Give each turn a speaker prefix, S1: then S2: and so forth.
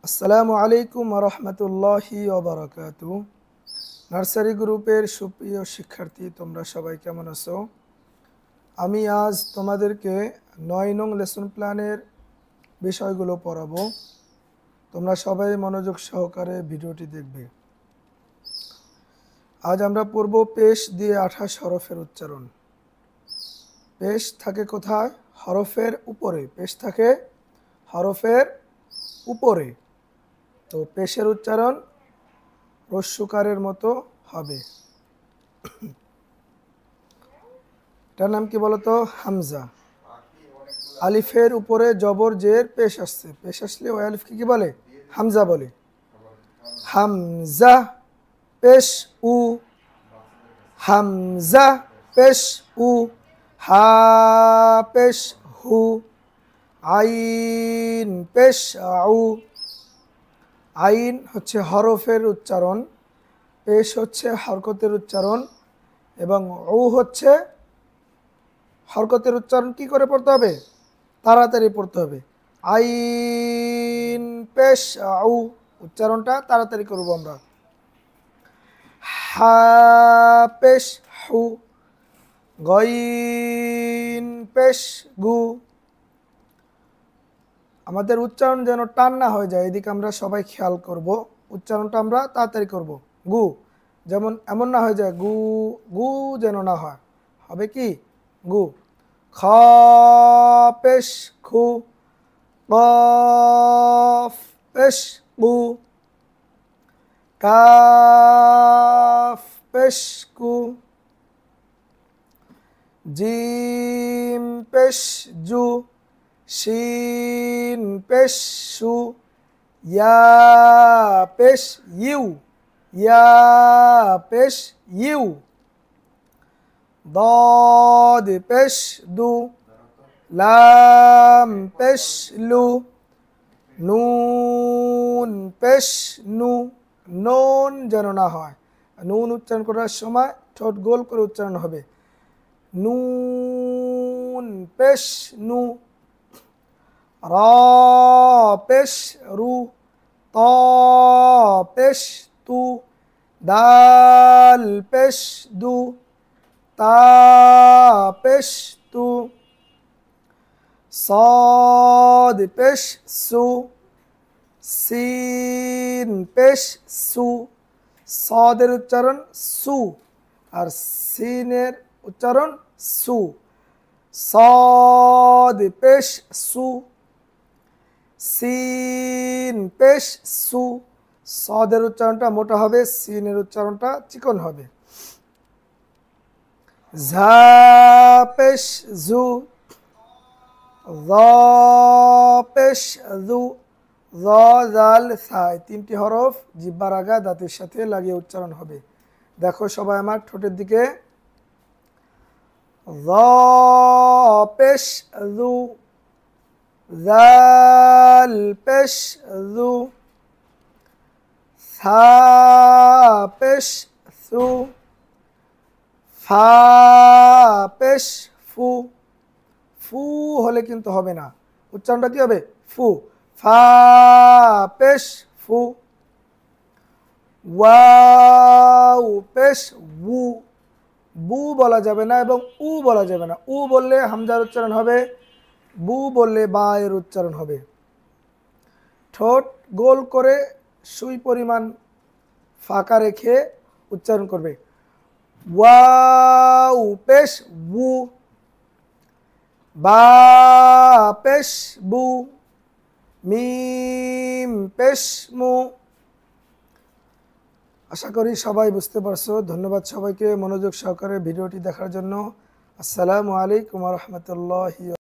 S1: আসসালামু আলাইকুম ওয়া রাহমাতুল্লাহি ওয়া বারাকাতুহু। নার্সারি গ্রুপের সুপ্রিয় শিক্ষার্থী, তোমরা সবাই কেমন আছো? আমি আজ তোমাদেরকে 9 নং লেসন প্ল্যানের বিষয়গুলো পড়াবো। তোমরা সবাই মনোযোগ সহকারে ভিডিওটি দেখবে। আজ আমরা পড়ব পেশ দিয়ে 28 হরফের উচ্চারণ। পেশ থাকে কোথায়? হরফের উপরে। পেশ থাকে হরফের উপরে। তো পেশের উচ্চারণ রস্যকারের মতো হবে। এটার নাম কি বলতো? হামজা। আলিফের উপরে জবর জের পেশ আসছে। পেশ আসলে ওই আলিফকে কি বলে? হামজা বলে। হামজা পেশ উ, হামজা পেশ উ, হা পেশ হু, আইন পেশ আউ। আইন হচ্ছে হরফের উচ্চারণ, পেশ হচ্ছে হরকতের উচ্চারণ, এবং উ হচ্ছে হরকতের উচ্চারণ। কি করে পড়তে হবে? তাড়াতাড়ি পড়তে হবে। আইন পেশ আউ, উচ্চারণটা তাড়াতাড়ি করব আমরা। হা পেশ হু, গইন পেশ গু। আমাদের উচ্চারণ যেন টান না হয়ে যায়, এদিকে আমরা সবাই খেয়াল করব। উচ্চারণটা আমরা তাড়াতাড়ি করব। গু যেমন এমন না হয়ে যায়, গু গু যেন না হয়, হবে কি গু। খ পেশ খু, কফ পেশ কু, কাফ পেশ কু, জিম পেশ জু, শিন পেশ শু, ইয়া পেশ ইউ, ইয়া পেশ ইউ, দদ পেশ দু, লাম পেশ লু, নুন পেশ নু। নুন যেন না হয়, নুন উচ্চারণ করার সময় ঠোঁট গোল করে উচ্চারণ হবে। নুন পেশ নু, র পেশ রু, ত পেশ তু, দাল পেশ দু, তা পেশ তু, صاد পেশ সু, সিন পেশ সু। সদের উচ্চারণ সু আর সিনের উচ্চারণ সু। صاد পেশ সু, সিন পেশ সু। সদের উচ্চারণটা মোটা হবে, সিনের উচ্চারণটা চিকন হবে। ঝা পেশ জু, য পেশ জু, য জাল সাই। তিনটি হরফ জিহ্বার আগা দাঁতের সাথে লাগিয়ে উচ্চারণ হবে। দেখো সবাই আমার ঠোঁটের দিকে। য পেশ জু, জাল পেশ জু, সা পেশ সু, ফা পেশ ফু। ফু হলে কিন্তু হবে না, উচ্চারণটা কি হবে? ফু। ফা পেশ ফু, ওয়াও পেশ বু। বু বলা যাবে না এবং উ বলা যাবে না। উ বললে হামজার উচ্চারণ হবে, বু বললে বা এর উচ্চারণ হবে। ঠোঁট গোল করে সুই পরিমাণ ফাঁকা রেখে উচ্চারণ করবে। ওয়াও পেশ বু, বা পেশ বু, মিম পেশ মু। আশা করি সবাই বুঝতে পারছো। ধন্যবাদ সবাইকে মনোযোগ সহকারে ভিডিওটি দেখার জন্য। আসসালামু আলাইকুম ওয়া রাহমাতুল্লাহি।